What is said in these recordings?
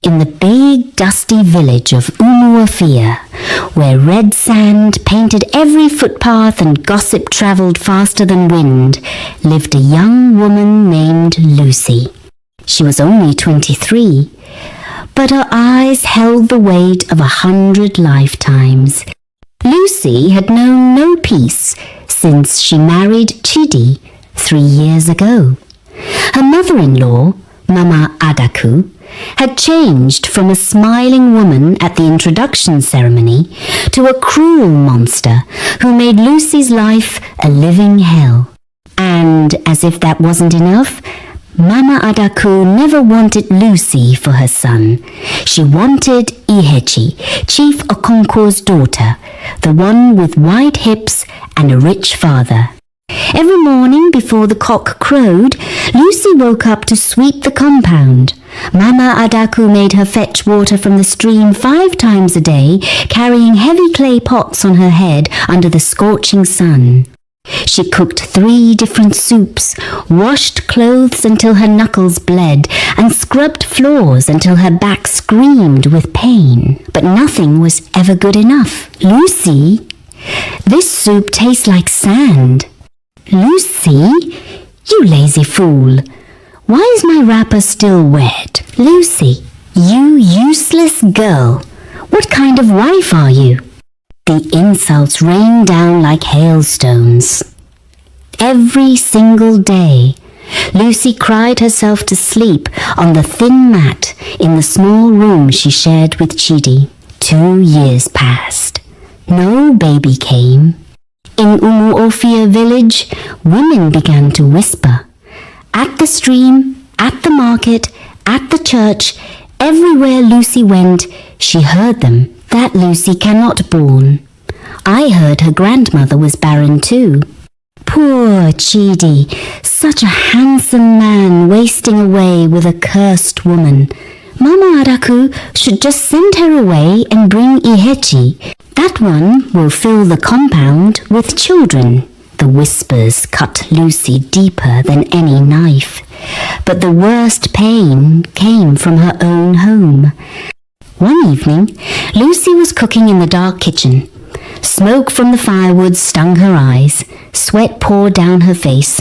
In the big dusty village of Umuofia, where red sand painted every footpath and gossip travelled faster than wind, lived a young woman named Lucy. She was only 23, but her eyes held the weight of 100 lifetimes. Lucy had known no peace since she married Chidi 3 years ago. Her mother-in-law, Mama Adaku, had changed from a smiling woman at the introduction ceremony to a cruel monster who made Lucy's life a living hell. And as if that wasn't enough, Mama Adaku never wanted Lucy for her son. She wanted Ihechi, Chief Okonkwo's daughter, the one with wide hips and a rich father. Every morning before the cock crowed, Lucy woke up to sweep the compound. Mama Adaku made her fetch water from the stream 5 times a day, carrying heavy clay pots on her head under the scorching sun. She cooked 3 different soups, washed clothes until her knuckles bled, and scrubbed floors until her back screamed with pain. But nothing was ever good enough. Lucy, this soup tastes like sand. Lucy, you lazy fool. Why is my wrapper still wet? Lucy, you useless girl. What kind of wife are you? The insults rained down like hailstones. Every single day, Lucy cried herself to sleep on the thin mat in the small room she shared with Chidi. 2 years passed. No baby came. In Umuofia village, women began to whisper. At the stream, at the market, at the church, everywhere Lucy went, she heard them. That Lucy cannot born. I heard her grandmother was barren too. Poor Chidi, such a handsome man wasting away with a cursed woman. Mama Adaku should just send her away and bring Ihechi. That one will fill the compound with children. The whispers cut Lucy deeper than any knife. But the worst pain came from her own home. One evening, Lucy was cooking in the dark kitchen. Smoke from the firewood stung her eyes. Sweat poured down her face.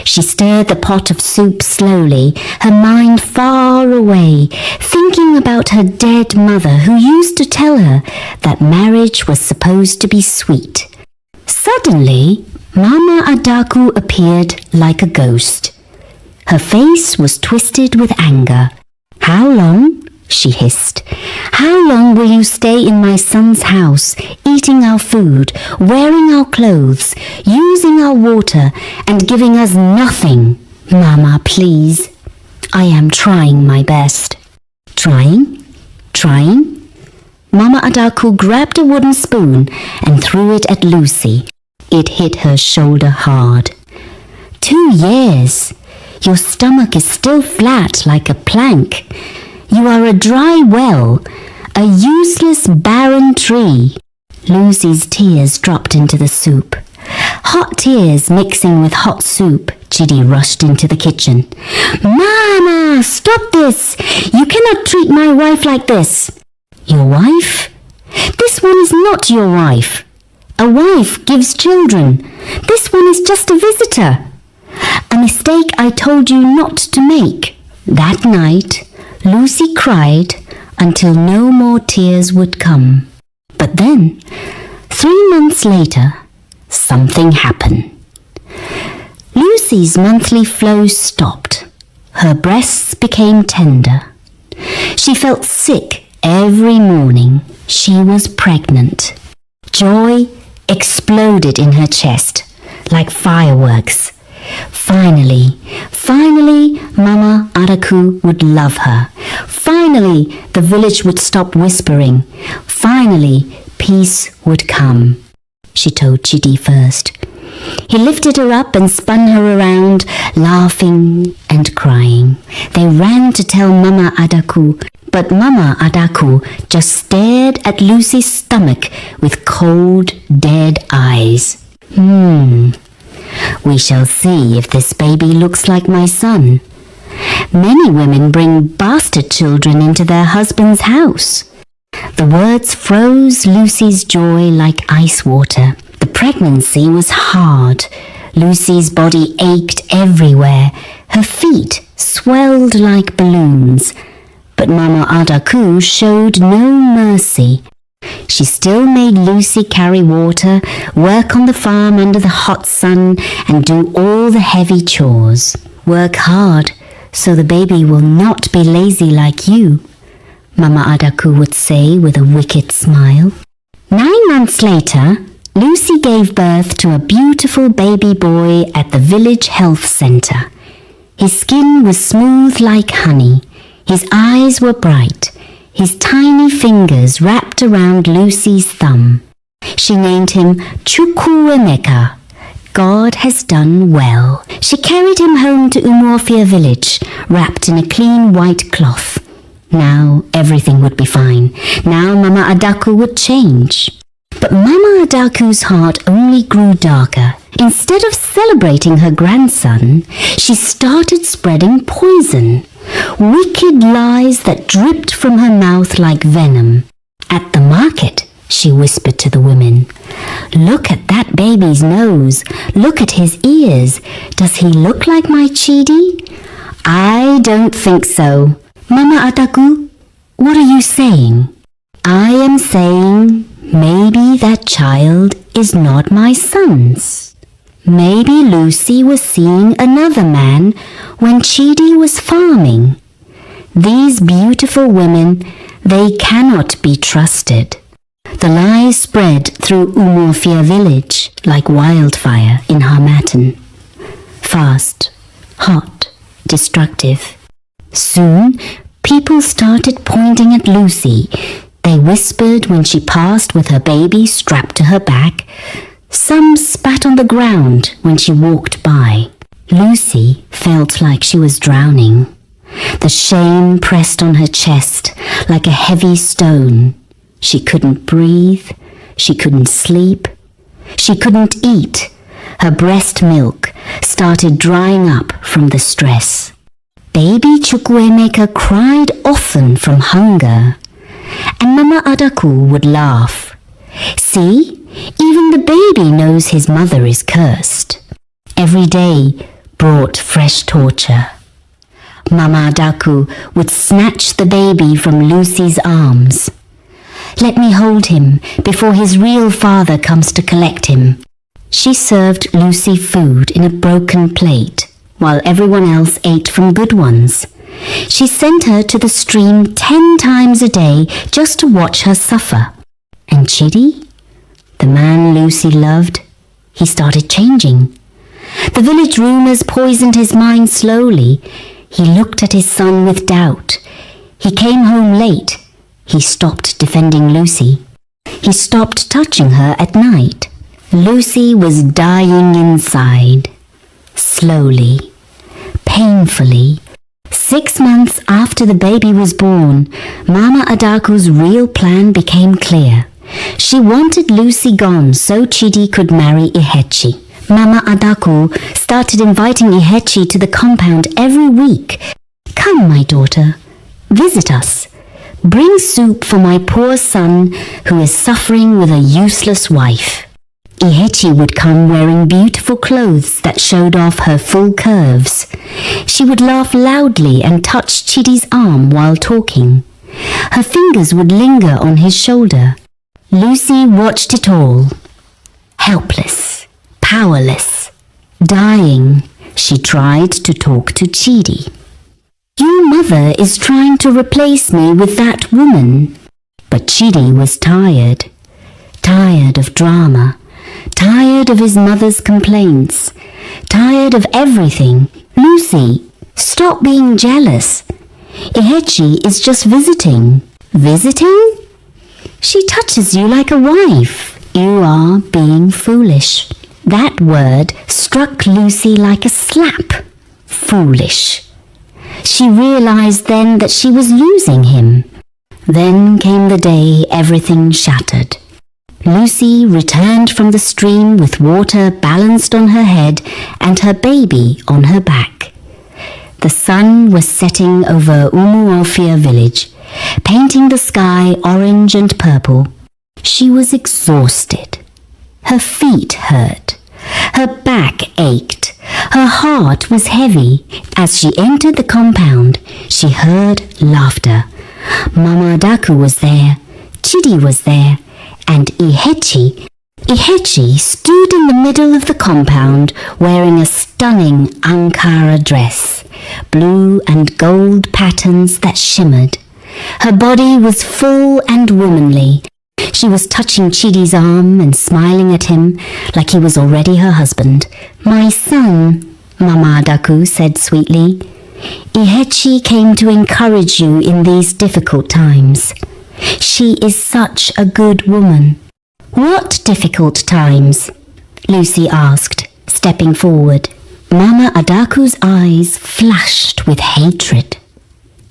She stirred the pot of soup slowly, her mind far away, thinking about her dead mother who used to tell her that marriage was supposed to be sweet. Suddenly, Mama Adaku appeared like a ghost. Her face was twisted with anger. "How long?" she hissed. "How long will you stay in my son's house, eating our food, wearing our clothes, using our water, and giving us nothing? Mama, please. I am trying my best." Trying? Trying? Mama Adaku grabbed a wooden spoon and threw it at Lucy. It hit her shoulder hard. 2 years. Your stomach is still flat like a plank. You are a dry well, a useless barren tree. Lucy's tears dropped into the soup. Hot tears mixing with hot soup, Chidi rushed into the kitchen. "Mama, stop this! You cannot treat my wife like this." "Your wife? This one is not your wife. A wife gives children. This one is just a visitor. A mistake I told you not to make." That night, Lucy cried until no more tears would come. But then, 3 months later, something happened. Lucy's monthly flow stopped. Her breasts became tender. She felt sick every morning. She was pregnant. Joy exploded in her chest like fireworks. Finally, Mama Adaku would love her. Finally, the village would stop whispering. Finally, peace would come. She told Chidi first. He lifted her up and spun her around, laughing and crying. They ran to tell Mama Adaku, but Mama Adaku just stared at Lucy's stomach with cold, dead eyes. We shall see if this baby looks like my son. Many women bring bastard children into their husband's house. The words froze Lucy's joy like ice water. The pregnancy was hard. Lucy's body ached everywhere. Her feet swelled like balloons. But Mama Adaku showed no mercy. She still made Lucy carry water, work on the farm under the hot sun, and do all the heavy chores. Work hard, so the baby will not be lazy like you, Mama Adaku would say with a wicked smile. 9 months later, Lucy gave birth to a beautiful baby boy at the village health centre. His skin was smooth like honey. His eyes were bright. His tiny fingers wrapped around Lucy's thumb. She named him Chukwuemeka. God has done well. She carried him home to Umuofia village, wrapped in a clean white cloth. Now everything would be fine. Now Mama Adaku would change. But Mama Adaku's heart only grew darker. Instead of celebrating her grandson, she started spreading poison. Wicked lies that dripped from her mouth like venom. At the market, she whispered to the women, "Look at that baby's nose. Look at his ears. Does he look like my Chidi?" "I don't think so." "Mama Adaku, what are you saying?" "I am saying maybe that child is not my son's. Maybe Lucy was seeing another man when Chidi was farming. These beautiful women, they cannot be trusted." The lies spread through Umuofia village like wildfire in Harmattan. Fast, hot, destructive. Soon, people started pointing at Lucy. They whispered when she passed with her baby strapped to her back. Some spat on the ground when she walked by. Lucy felt like she was drowning. The shame pressed on her chest like a heavy stone. She couldn't breathe. She couldn't sleep. She couldn't eat. Her breast milk started drying up from the stress. Baby Chukwuemeka cried often from hunger. And Mama Adaku would laugh. "See, even the baby knows his mother is cursed." Every day brought fresh torture. Mama Adaku would snatch the baby from Lucy's arms. "Let me hold him before his real father comes to collect him." She served Lucy food in a broken plate, while everyone else ate from good ones. She sent her to the stream 10 times a day just to watch her suffer. And Chidi, the man Lucy loved, he started changing. The village rumors poisoned his mind slowly. He looked at his son with doubt. He came home late. He stopped defending Lucy. He stopped touching her at night. Lucy was dying inside. Slowly, painfully. 6 months after the baby was born, Mama Adaku's real plan became clear. She wanted Lucy gone so Chidi could marry Ihechi. Mama Adaku started inviting Ihechi to the compound every week. "Come, my daughter, visit us. Bring soup for my poor son who is suffering with a useless wife." Ihechi would come wearing beautiful clothes that showed off her full curves. She would laugh loudly and touch Chidi's arm while talking. Her fingers would linger on his shoulder. Lucy watched it all. Helpless, powerless, dying, she tried to talk to Chidi. "Your mother is trying to replace me with that woman." But Chidi was tired. Tired of drama. Tired of his mother's complaints. Tired of everything. "Lucy, stop being jealous. Ihechi is just visiting." "Visiting? She touches you like a wife." "You are being foolish." That word struck Lucy like a slap. Foolish. She realized then that she was losing him. Then came the day everything shattered. Lucy returned from the stream with water balanced on her head and her baby on her back. The sun was setting over Umuofia village, painting the sky orange and purple. She was exhausted. Her feet hurt. Her back ached. Her heart was heavy. As she entered the compound, she heard laughter. Mama Adaku was there. Chidi was there. And Ihechi stood in the middle of the compound wearing a stunning Ankara dress, blue and gold patterns that shimmered. Her body was full and womanly. She was touching Chidi's arm and smiling at him like he was already her husband. "My son," Mama Adaku said sweetly, "Ihechi came to encourage you in these difficult times. She is such a good woman." "What difficult times?" Lucy asked, stepping forward. Mama Adaku's eyes flashed with hatred.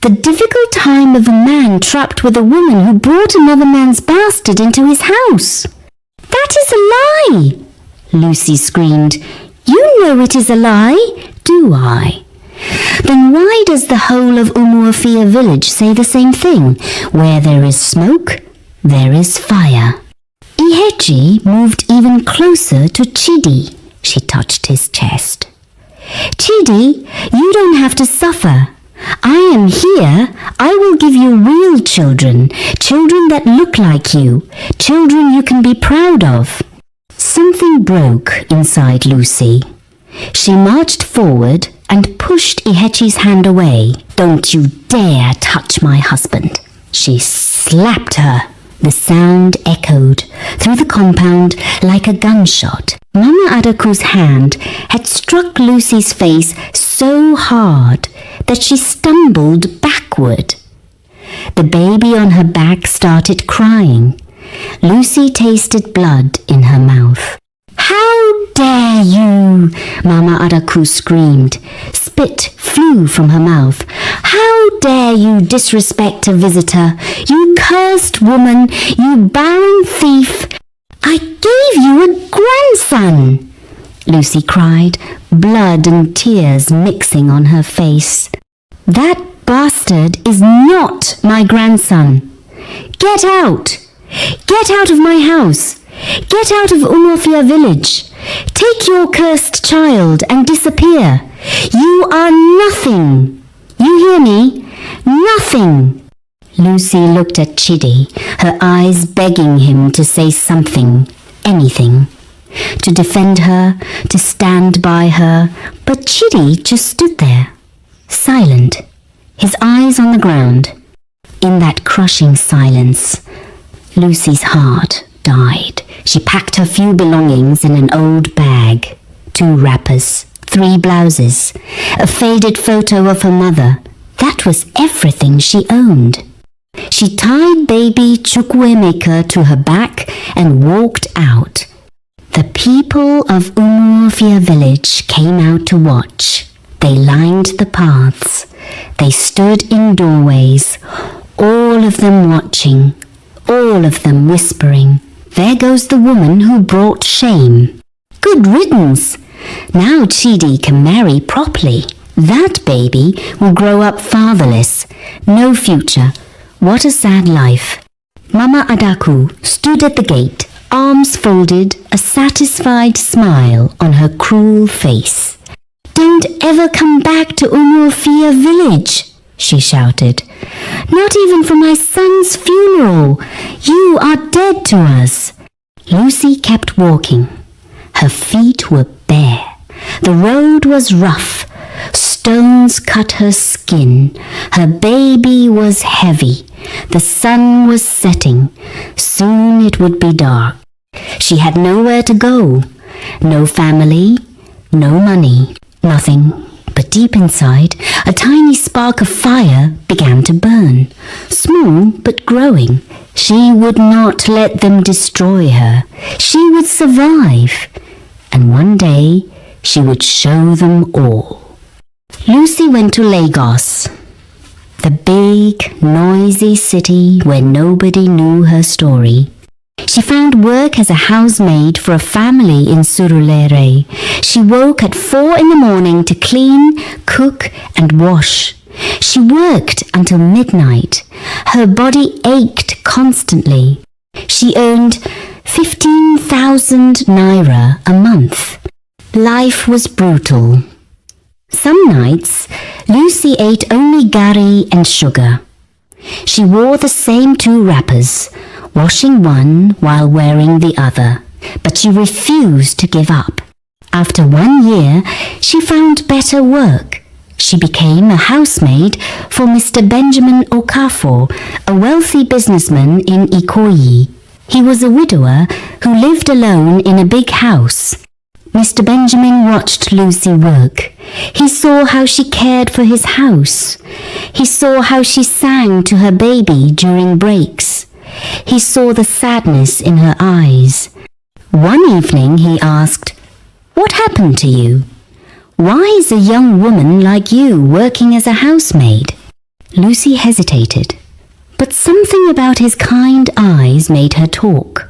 "The difficult time of a man trapped with a woman who brought another man's bastard into his house." "That is a lie!" Lucy screamed. "You know it is a lie." "Do I? Then why does the whole of Umuofia village say the same thing? Where there is smoke, there is fire." Ihechi moved even closer to Chidi. She touched his chest. "Chidi, you don't have to suffer. I am here. I will give you real children, children that look like you, children you can be proud of." Something broke inside Lucy. She marched forward and pushed Ihechi's hand away. "Don't you dare touch my husband." She slapped her. The sound echoed through the compound like a gunshot. Mama Adaku's hand had struck Lucy's face so hard that she stumbled backward. The baby on her back started crying. Lucy tasted blood in her mouth. "How dare you!" Mama Adaku screamed. Spit flew from her mouth. "How dare you disrespect a visitor! You cursed woman! You barren thief! I gave you a grandson!" Lucy cried, blood and tears mixing on her face. "That bastard is not my grandson! Get out! Get out of my house! Get out of Umuofia village! Take your cursed child and disappear! You are nothing! You hear me? Nothing!" Lucy looked at Chidi, her eyes begging him to say something, anything, to defend her, to stand by her, but Chidi just stood there, silent, his eyes on the ground. In that crushing silence, Lucy's heart died. She packed her few belongings in an old bag, 2 wrappers, 3 blouses, a faded photo of her mother. That was everything she owned. She tied baby Chukwuemeka to her back and walked out. The people of Umuofia village came out to watch. They lined the paths. They stood in doorways, all of them watching, all of them whispering, "There goes the woman who brought shame. Good riddance! Now Chidi can marry properly. That baby will grow up fatherless, no future. What a sad life." Mama Adaku stood at the gate, arms folded, a satisfied smile on her cruel face. "Don't ever come back to Umuofia village," she shouted. "Not even for my son's funeral. You are dead to us." Lucy kept walking. Her feet were bare. The road was rough. Stones cut her skin. Her baby was heavy. The sun was setting. Soon it would be dark. She had nowhere to go. No family, no money, nothing. But deep inside, a tiny spark of fire began to burn. Small but growing. She would not let them destroy her. She would survive. And one day, she would show them all. Lucy went to Lagos, the big, noisy city where nobody knew her story. She found work as a housemaid for a family in Surulere. She woke at 4 in the morning to clean, cook and wash. She worked until midnight. Her body ached constantly. She earned 15,000 naira a month. Life was brutal. Some nights, Lucy ate only gari and sugar. She wore the same 2 wrappers, washing one while wearing the other, but she refused to give up. After 1 year, she found better work. She became a housemaid for Mr. Benjamin Okafor, a wealthy businessman in Ikoyi. He was a widower who lived alone in a big house. Mr. Benjamin watched Lucy work. He saw how she cared for his house. He saw how she sang to her baby during breaks. He saw the sadness in her eyes. One evening he asked, "What happened to you? Why is a young woman like you working as a housemaid?" Lucy hesitated, but something about his kind eyes made her talk.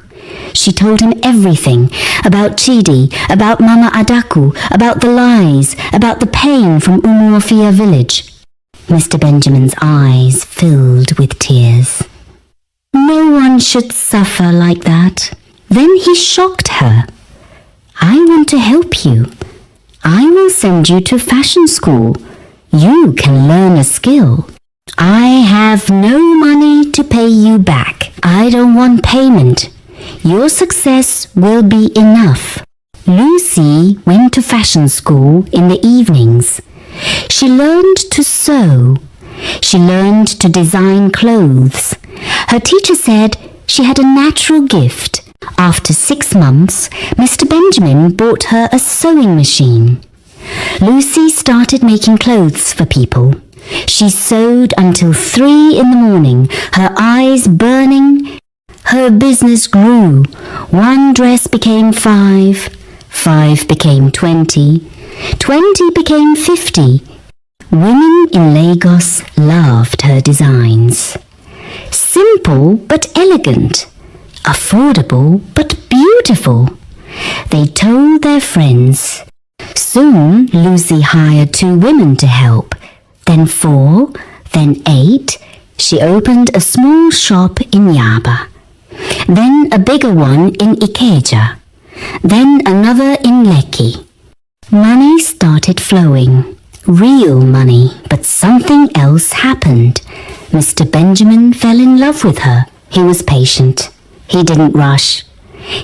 She told him everything about Chidi, about Mama Adaku, about the lies, about the pain from Umuofia village. Mr. Benjamin's eyes filled with tears. No one should suffer like that. Then he shocked her. "I want to help you. I will send you to fashion school. You can learn a skill. I have no money to pay you back. I don't want payment. Your success will be enough." Lucy went to fashion school in the evenings. She learned to sew. She learned to design clothes. Her teacher said she had a natural gift. After 6 months, Mr. Benjamin bought her a sewing machine. Lucy started making clothes for people. She sewed until 3 in the morning, her eyes burning. Her business grew. 1 dress became 5, 5 became 20, 20 became 50. Women in Lagos loved her designs. Simple but elegant, affordable but beautiful. They told their friends. Soon Lucy hired 2 women to help, then 4, then 8. She opened a small shop in Yaba, then a bigger one in Ikeja, then another in Lekki. Money started flowing. Real money, but something else happened. Mr. Benjamin fell in love with her. He was patient. He didn't rush.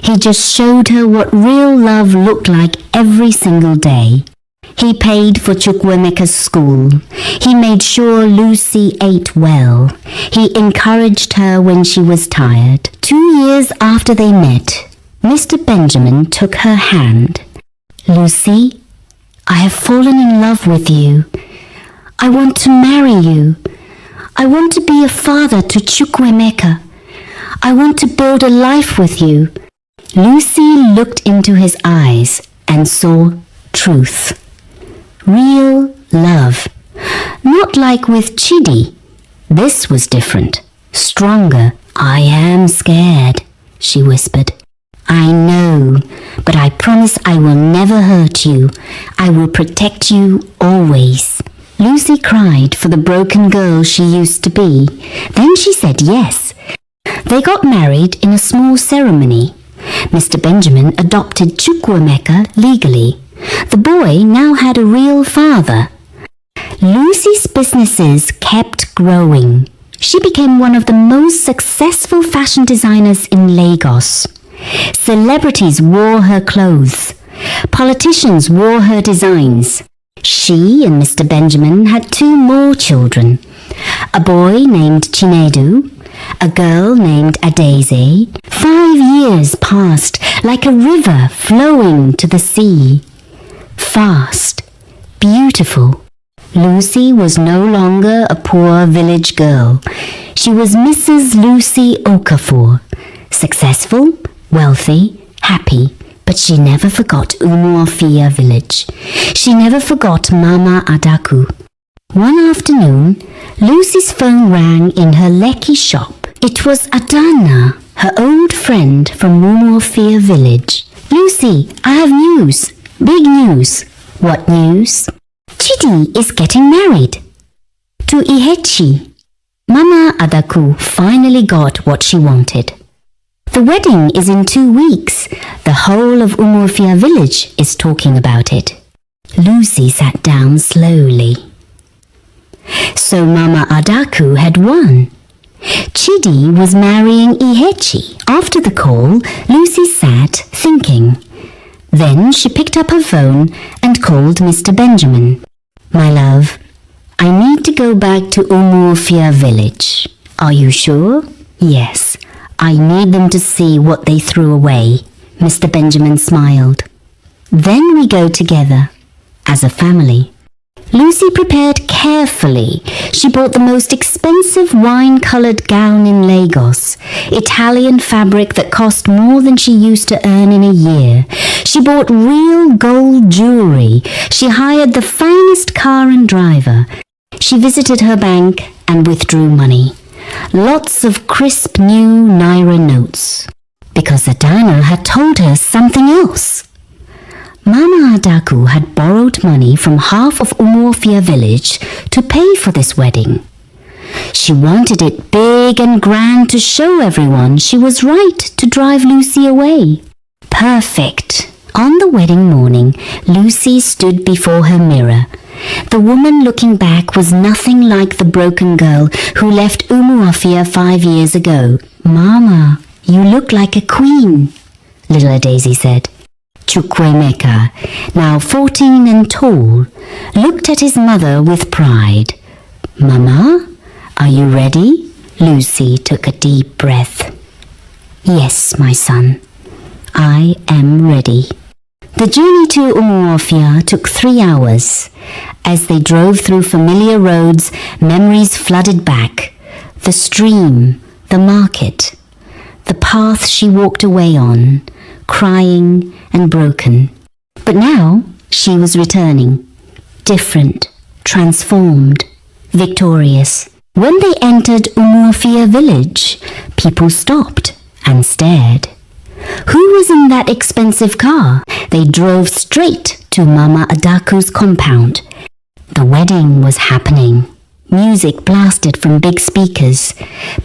He just showed her what real love looked like every single day. He paid for Chukwuemeka's school. He made sure Lucy ate well. He encouraged her when she was tired. 2 years after they met, Mr. Benjamin took her hand. "Lucy, I have fallen in love with you. I want to marry you. I want to be a father to Chukwuemeka. I want to build a life with you." Lucy looked into his eyes and saw truth. Real love. Not like with Chidi. This was different. Stronger. "I am scared," she whispered. "I know, but I promise I will never hurt you. I will protect you always." Lucy cried for the broken girl she used to be. Then she said yes. They got married in a small ceremony. Mr. Benjamin adopted Chukwuemeka legally. The boy now had a real father. Lucy's businesses kept growing. She became one of the most successful fashion designers in Lagos. Celebrities wore her clothes. Politicians wore her designs. She and Mr. Benjamin had 2 more children. A boy named Chinedu, a girl named Adeze. 5 years passed like a river flowing to the sea. Fast, beautiful. Lucy was no longer a poor village girl. She was Mrs. Lucy Okafor, successful, wealthy, happy, but she never forgot Umuofia village. She never forgot Mama Adaku. One afternoon, Lucy's phone rang in her Lekki shop. It was Adana, her old friend from Umuofia village. "Lucy, I have news. Big news." "What news?" "Chidi is getting married." "To Ihechi." Mama Adaku finally got what she wanted. "The wedding is in 2 weeks. The whole of Umuofia village is talking about it." Lucy sat down slowly. So Mama Adaku had won. Chidi was marrying Ihechi. After the call, Lucy sat thinking. Then she picked up her phone and called Mr. Benjamin. "My love, I need to go back to Umuofia village." "Are you sure?" "Yes, I need them to see what they threw away." Mr. Benjamin smiled. "Then we go together, as a family." Lucy prepared carefully. She bought the most expensive wine-coloured gown in Lagos, Italian fabric that cost more than she used to earn in a year. She bought real gold jewellery. She hired the finest car and driver. She visited her bank and withdrew money. Lots of crisp new Naira notes. Because Adana had told her something else. Mama Adaku had borrowed money from half of Umuofia village to pay for this wedding. She wanted it big and grand to show everyone she was right to drive Lucy away. Perfect. On the wedding morning, Lucy stood before her mirror. The woman looking back was nothing like the broken girl who left Umuafia 5 years ago. "Mama, you look like a queen," little Daisy said. Chukwuemeka, now 14 and tall, looked at his mother with pride. "Mama, are you ready?" Lucy took a deep breath. "Yes, my son, I am ready." The journey to Umuofia took 3 hours. As they drove through familiar roads, memories flooded back. The stream, the market, the path she walked away on, crying and broken. But now she was returning, different, transformed, victorious. When they entered Umuofia village, people stopped and stared. Who was in that expensive car? They drove straight to Mama Adaku's compound. The wedding was happening. Music blasted from big speakers.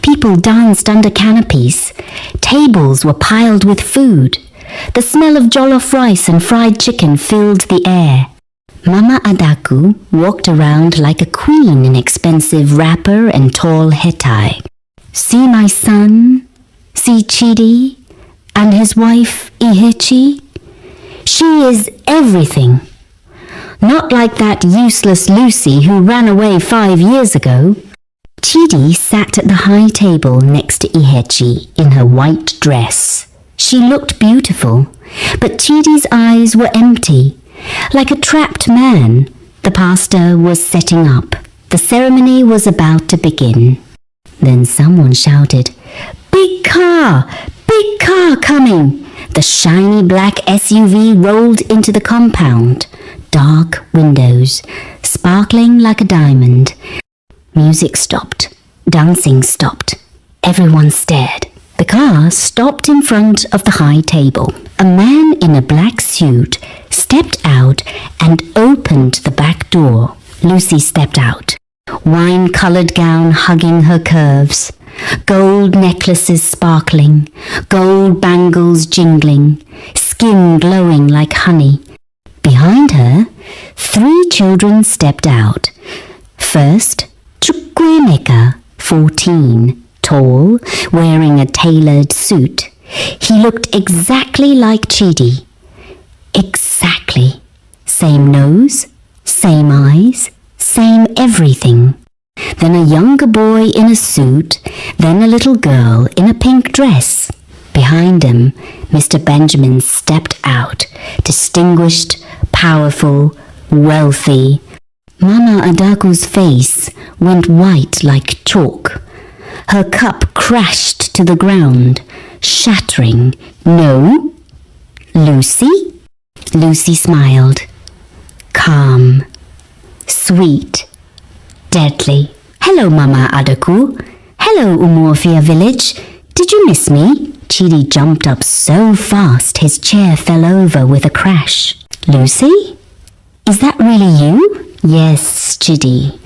People danced under canopies. Tables were piled with food. The smell of jollof rice and fried chicken filled the air. Mama Adaku walked around like a queen in expensive wrapper and tall hetai. "See my son? See Chidi? And his wife Ihechi? She is everything. Not like that useless Lucy who ran away 5 years ago." Chidi sat at the high table next to Ihechi in her white dress. She looked beautiful, but Chidi's eyes were empty. Like a trapped man, the pastor was setting up. The ceremony was about to begin. Then someone shouted, "Big car! Big car coming!" The shiny black SUV rolled into the compound. Dark windows, sparkling like a diamond. Music stopped. Dancing stopped. Everyone stared. The car stopped in front of the high table. A man in a black suit stepped out and opened the back door. Lucy stepped out. Wine-coloured gown hugging her curves. Gold necklaces sparkling. Gold bangles jingling. Skin glowing like honey. Behind her, 3 children stepped out. First, Chukwuemeka, 14, tall, wearing a tailored suit. He looked exactly like Chidi. Exactly. Same nose, same eyes, same everything. Then a younger boy in a suit, then a little girl in a pink dress. Behind him, Mr. Benjamin stepped out, distinguished, powerful, wealthy. Mama Adaku's face went white like chalk. Her cup crashed to the ground, shattering. "No? Lucy?" Lucy smiled. Calm, sweet, deadly. "Hello, Mama Adaku. Hello, Umuofia village. Did you miss me?" Chidi jumped up so fast his chair fell over with a crash. "Lucy? Is that really you?" "Yes, Chidi.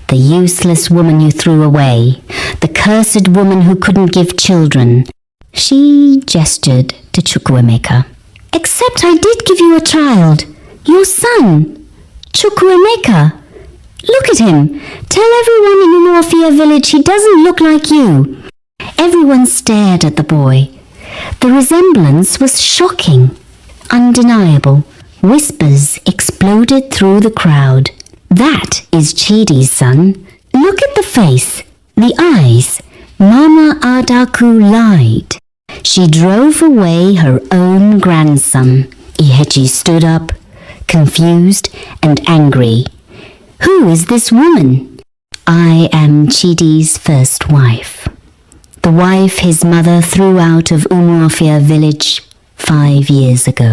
The useless woman you threw away. The cursed woman who couldn't give children." She gestured to Chukwuemeka. "Except I did give you a child. Your son. Chukwuemeka. Look at him. Tell everyone in Umuofia village he doesn't look like you." Everyone stared at the boy. The resemblance was shocking, undeniable. Whispers exploded through the crowd. "That is Chidi's son. Look at the face, the eyes. Mama Adaku lied. She drove away her own grandson." Ihechi stood up, confused and angry. "Who is this woman?" "I am Chidi's first wife. The wife his mother threw out of Umuofia village 5 years ago."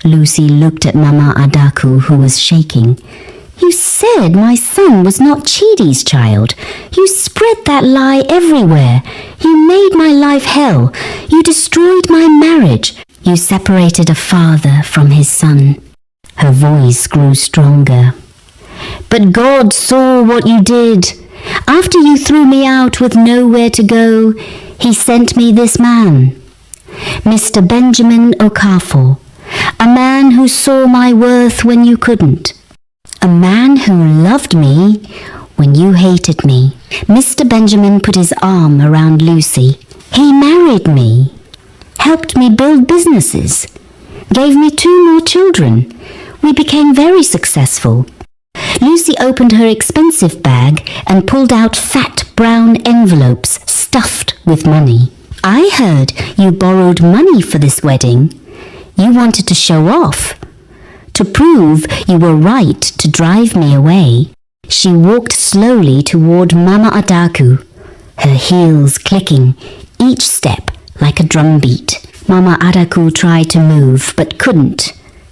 Lucy looked at Mama Adaku, who was shaking. "You said my son was not Chidi's child. You spread that lie everywhere. You made my life hell. You destroyed my marriage. You separated a father from his son." Her voice grew stronger. "But God saw what you did. After you threw me out with nowhere to go, he sent me this man, Mr. Benjamin Okafor, a man who saw my worth when you couldn't. A man who loved me when you hated me." Mr. Benjamin put his arm around Lucy. "He married me, helped me build businesses, gave me 2 more children. We became very successful." Lucy opened her expensive bag and pulled out fat brown envelopes stuffed with money. "I heard you borrowed money for this wedding. You wanted to show off. To prove you were right to drive me away." She walked slowly toward Mama Adaku, her heels clicking, each step like a drumbeat. Mama Adaku tried to move but couldn't,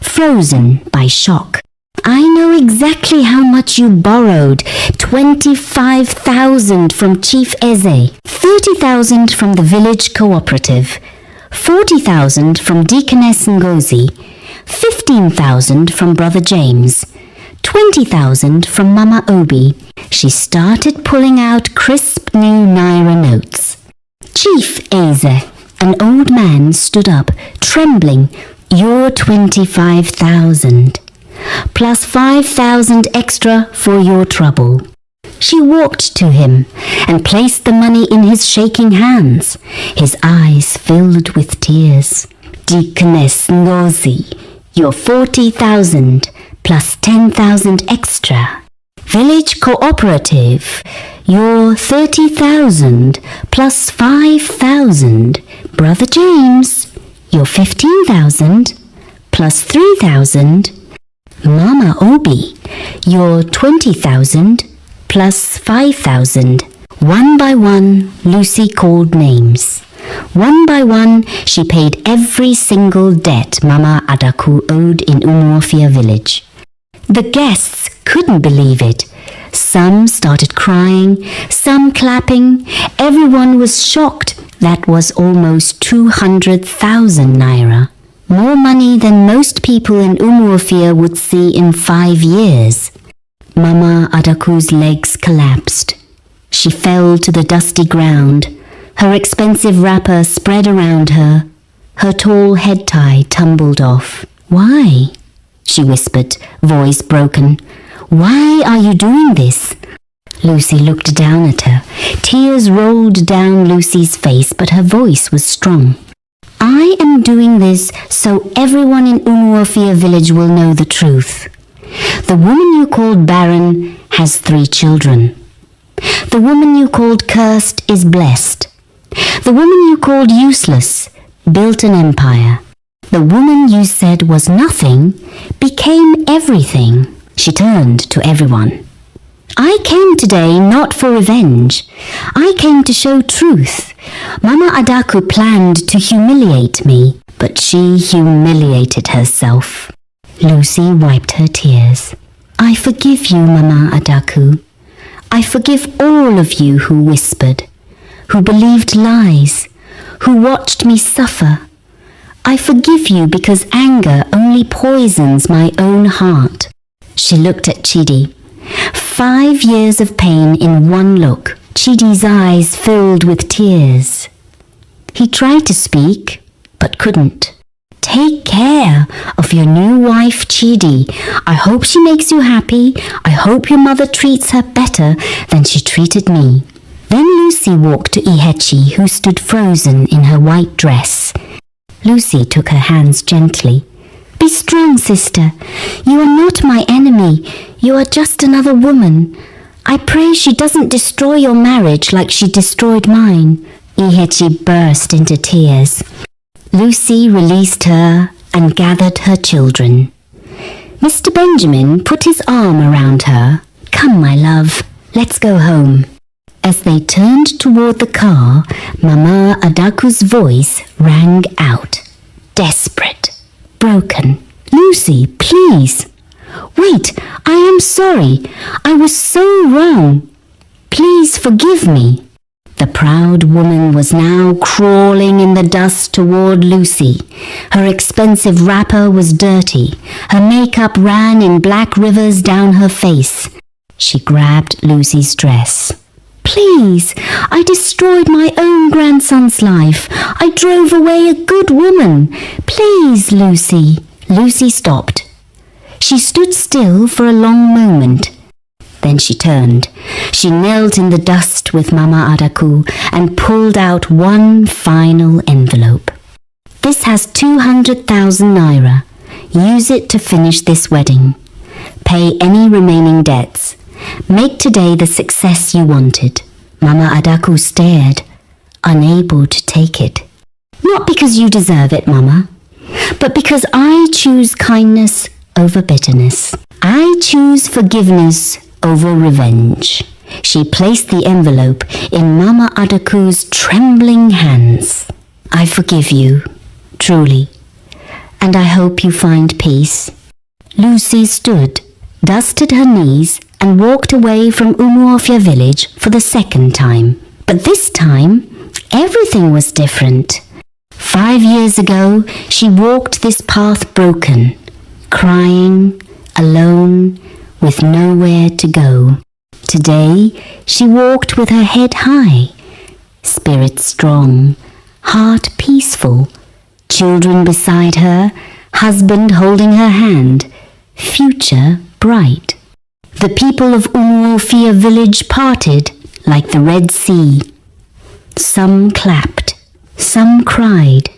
frozen by shock. "I know exactly how much you borrowed. 25,000 from Chief Eze, 30,000 from the village cooperative, 40,000 from Deaconess Ngozi, 15,000 from Brother James, 20,000 from Mama Obi." She started pulling out crisp new Naira notes. "Chief Eze," an old man stood up, trembling. "Your 25,000. Plus 5,000 extra for your trouble." She walked to him and placed the money in his shaking hands. His eyes filled with tears. "Deaconess Ngozi, your 40,000 plus 10,000 extra. Village Cooperative, your 30,000 plus 5,000. Brother James, your 15,000 plus 3,000. Mama Obi, your 20,000 plus 5,000. One by one, Lucy called names. One by one, she paid every single debt Mama Adaku owed in Umuofia village. The guests couldn't believe it. Some started crying, some clapping. Everyone was shocked. That was almost 200,000 naira. More money than most people in Umuofia would see in 5 years. Mama Adaku's legs collapsed. She fell to the dusty ground. Her expensive wrapper spread around her. Her tall head tie tumbled off. "Why?" she whispered, voice broken. "Why are you doing this?" Lucy looked down at her. Tears rolled down Lucy's face, but her voice was strong. "I am doing this so everyone in Umuofia village will know the truth. The woman you called barren has 3 children. The woman you called cursed is blessed. The woman you called useless built an empire. The woman you said was nothing became everything." She turned to everyone. "I came today not for revenge. I came to show truth. Mama Adaku planned to humiliate me, but she humiliated herself." Lucy wiped her tears. "I forgive you, Mama Adaku. I forgive all of you who whispered, who believed lies, who watched me suffer. I forgive you because anger only poisons my own heart." She looked at Chidi. 5 years of pain in one look. Chidi's eyes filled with tears. He tried to speak, but couldn't. "Take care of your new wife, Chidi. I hope she makes you happy. I hope your mother treats her better than she treated me." Then Lucy walked to Ihechi, who stood frozen in her white dress. Lucy took her hands gently. "Be strong, sister. You are not my enemy. You are just another woman. I pray she doesn't destroy your marriage like she destroyed mine." Ihechi burst into tears. Lucy released her and gathered her children. Mr. Benjamin put his arm around her. "Come, my love, let's go home." As they turned toward the car, Mama Adaku's voice rang out. Desperate, broken. "Lucy, please." "Wait, I am sorry. I was so wrong. Please forgive me." The proud woman was now crawling in the dust toward Lucy. Her expensive wrapper was dirty. Her makeup ran in black rivers down her face. She grabbed Lucy's dress. "Please, I destroyed my own grandson's life. I drove away a good woman. Please, Lucy." Lucy stopped. She stood still for a long moment. Then she turned. She knelt in the dust with Mama Adaku and pulled out one final envelope. "This has 200,000 naira. Use it to finish this wedding. Pay any remaining debts. Make today the success you wanted." Mama Adaku stared, unable to take it. "Not because you deserve it, Mama, but because I choose kindness over bitterness. I choose forgiveness over revenge." She placed the envelope in Mama Adaku's trembling hands. "I forgive you, truly, and I hope you find peace." Lucy stood, dusted her knees, and walked away from Umuofia village for the second time. But this time, everything was different. 5 years ago, she walked this path broken, crying, alone, with nowhere to go. Today, she walked with her head high, spirit strong, heart peaceful, children beside her, husband holding her hand, future bright. The people of Umuofia village parted like the Red Sea. Some clapped, some cried.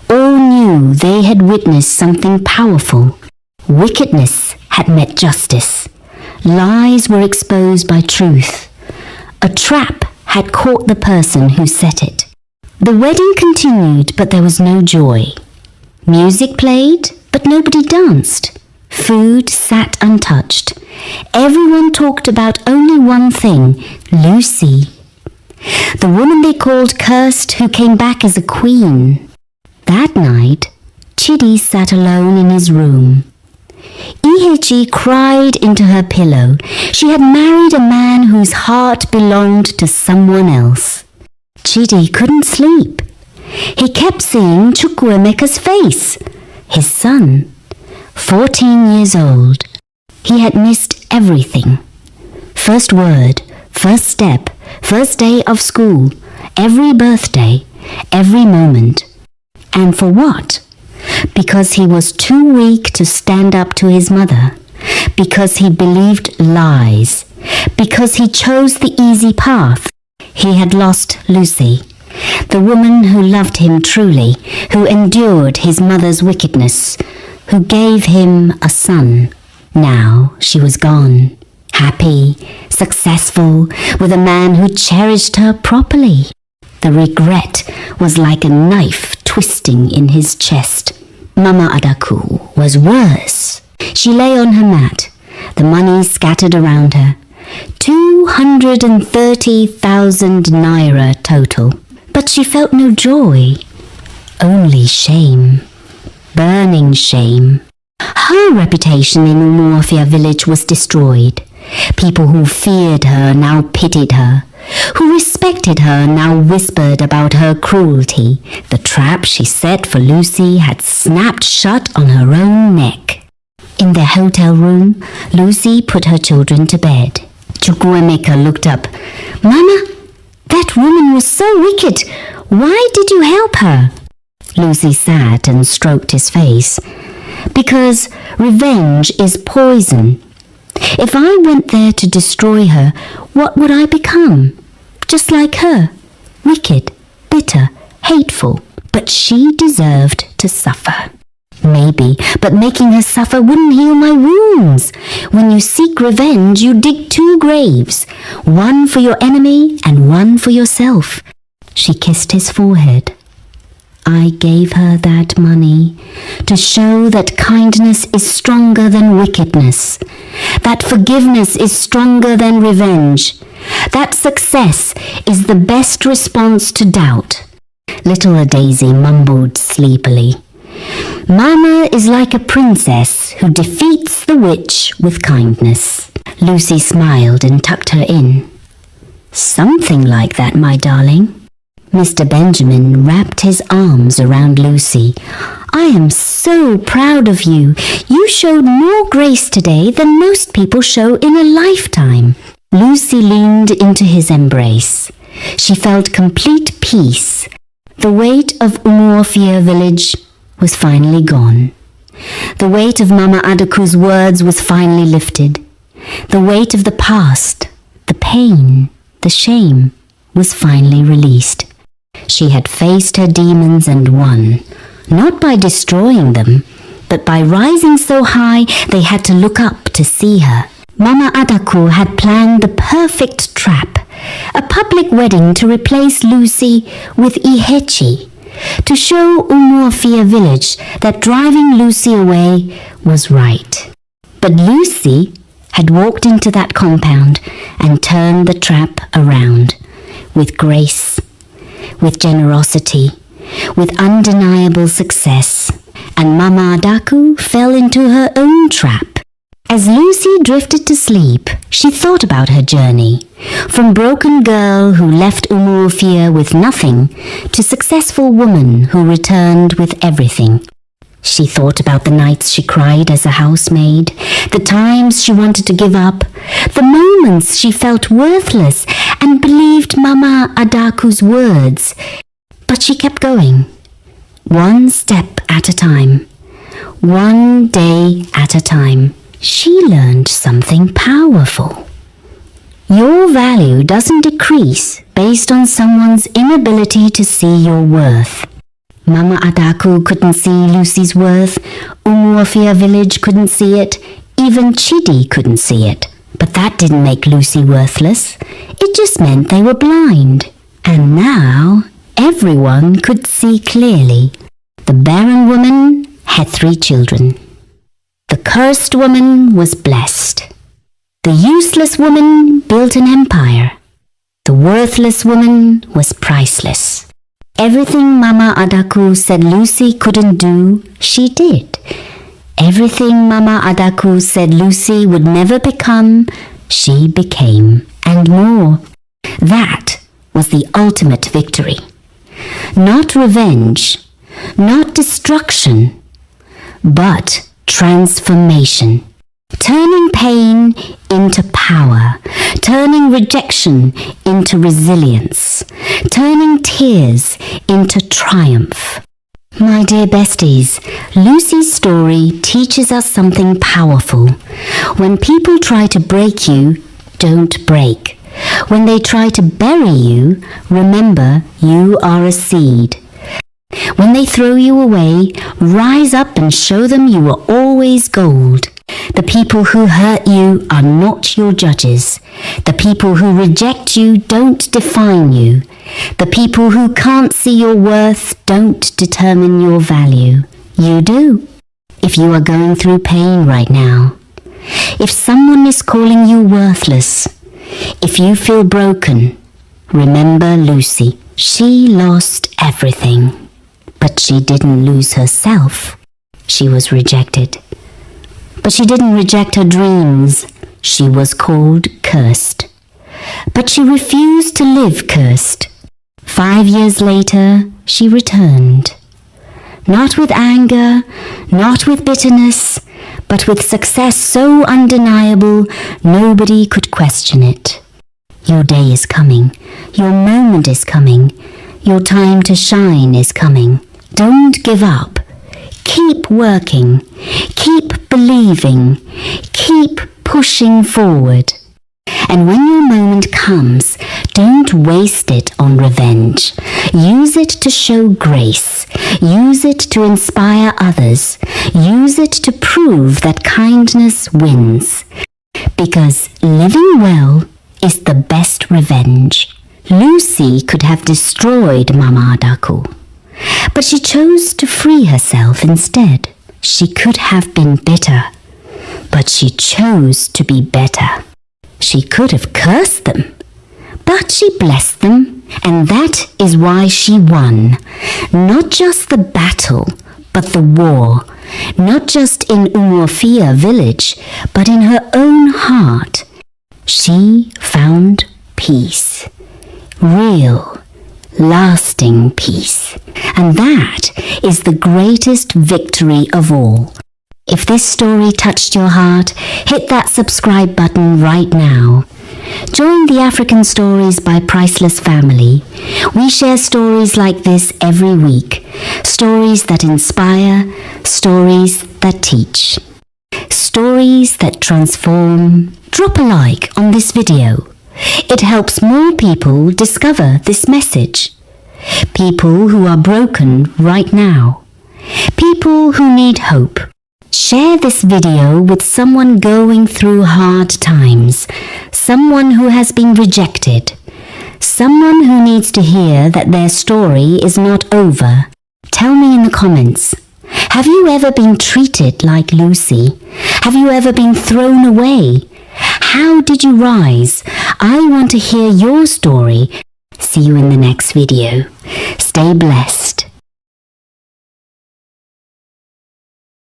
All knew they had witnessed something powerful. Wickedness had met justice. Lies were exposed by truth. A trap had caught the person who set it. The wedding continued, but there was no joy. Music played, but nobody danced. Food sat untouched. Everyone talked about only one thing, Lucy. The woman they called cursed who came back as a queen. That night, Chidi sat alone in his room. Ihechi cried into her pillow. She had married a man whose heart belonged to someone else. Chidi couldn't sleep. He kept seeing Chukwuemeka's face, his son, 14 years old. He had missed everything. First word, first step, first day of school, every birthday, every moment. And for what? Because he was too weak to stand up to his mother. Because he believed lies. Because he chose the easy path. He had lost Lucy, the woman who loved him truly, who endured his mother's wickedness, who gave him a son. Now she was gone, happy, successful, with a man who cherished her properly. The regret was like a knife twisting in his chest. Mama Adaku was worse. She lay on her mat, the money scattered around her. 230,000 naira total. But she felt no joy, only shame. Burning shame. Her reputation in Umuofia village was destroyed. People who feared her now pitied her. who respected her now whispered about her cruelty. The trap she set for Lucy had snapped shut on her own neck. In their hotel room, Lucy put her children to bed. Chukwuemeka looked up. "Mama, that woman was so wicked. Why did you help her?" Lucy sat and stroked his face. "Because revenge is poison. If I went there to destroy her, what would I become? Just like her, wicked, bitter, hateful. But she deserved to suffer." "Maybe, but making her suffer wouldn't heal my wounds. When you seek revenge, you dig two graves, one for your enemy and one for yourself." She kissed his forehead. "I gave her that money to show that kindness is stronger than wickedness, that forgiveness is stronger than revenge, that success is the best response to doubt." Little Daisy mumbled sleepily. "Mama is like a princess who defeats the witch with kindness." Lucy smiled and tucked her in. "Something like that, my darling." Mr. Benjamin wrapped his arms around Lucy. "I am so proud of you. You showed more grace today than most people show in a lifetime." Lucy leaned into his embrace. She felt complete peace. The weight of Umuofia village was finally gone. The weight of Mama Adaku's words was finally lifted. The weight of the past, the pain, the shame was finally released. She had faced her demons and won, not by destroying them, but by rising so high they had to look up to see her. Mama Adaku had planned the perfect trap, a public wedding to replace Lucy with Ihechi, to show Umuofia village that driving Lucy away was right. But Lucy had walked into that compound and turned the trap around, with grace, with generosity, with undeniable success, and Mama Adaku fell into her own trap. As Lucy drifted to sleep, she thought about her journey, from broken girl who left Umuofia with nothing to successful woman who returned with everything. She thought about the nights she cried as a housemaid, the times she wanted to give up, the moments she felt worthless and believed Mama Adaku's words. But she kept going, one step at a time, one day at a time. She learned something powerful. Your value doesn't decrease based on someone's inability to see your worth. Mama Adaku couldn't see Lucy's worth, Umuofia village couldn't see it, even Chidi couldn't see it. But that didn't make Lucy worthless. It just meant they were blind. And now everyone could see clearly. The barren woman had 3 children. The cursed woman was blessed. The useless woman built an empire. The worthless woman was priceless. Everything Mama Adaku said Lucy couldn't do, she did. Everything Mama Adaku said Lucy would never become, she became. And more. That was the ultimate victory. Not revenge, not destruction, but transformation. Turning pain into power, turning rejection into resilience, turning tears into triumph. My dear besties, Lucy's story teaches us something powerful. When people try to break you, don't break. When they try to bury you, remember you are a seed. When they throw you away, rise up and show them you were always gold. The people who hurt you are not your judges. The people who reject you don't define you. The people who can't see your worth don't determine your value. You do. If you are going through pain right now, if someone is calling you worthless, if you feel broken, remember Lucy. She lost everything, but she didn't lose herself. She was rejected. But she didn't reject her dreams. She was called cursed. but she refused to live cursed. 5 years later, she returned. Not with anger, not with bitterness, but with success so undeniable nobody could question it. Your day is coming. Your moment is coming. Your time to shine is coming. Don't give up. Keep working. Keep believing. Keep pushing forward. And when your moment comes, don't waste it on revenge. Use it to show grace. Use it to inspire others. Use it to prove that kindness wins. Because living well is the best revenge. Lucy could have destroyed Mama Adaku, but she chose to free herself instead. She could have been bitter, but she chose to be better. She could have cursed them, but she blessed them, and that is why she won. Not just the battle, but the war. Not just in Umuofia village, but in her own heart. She found peace. Real, lasting peace. And that is the greatest victory of all. If this story touched your heart, hit that subscribe button right now. Join the African Stories by Priceless family. We share stories like this every week. Stories that inspire, stories that teach. Stories that transform. Drop a like on this video. It helps more people discover this message. People who are broken right now. People who need hope. Share this video with someone going through hard times, someone who has been rejected, someone who needs to hear that their story is not over. Tell me in the comments, have you ever been treated like Lucy? Have you ever been thrown away? How did you rise? I want to hear your story. See you in the next video. Stay blessed.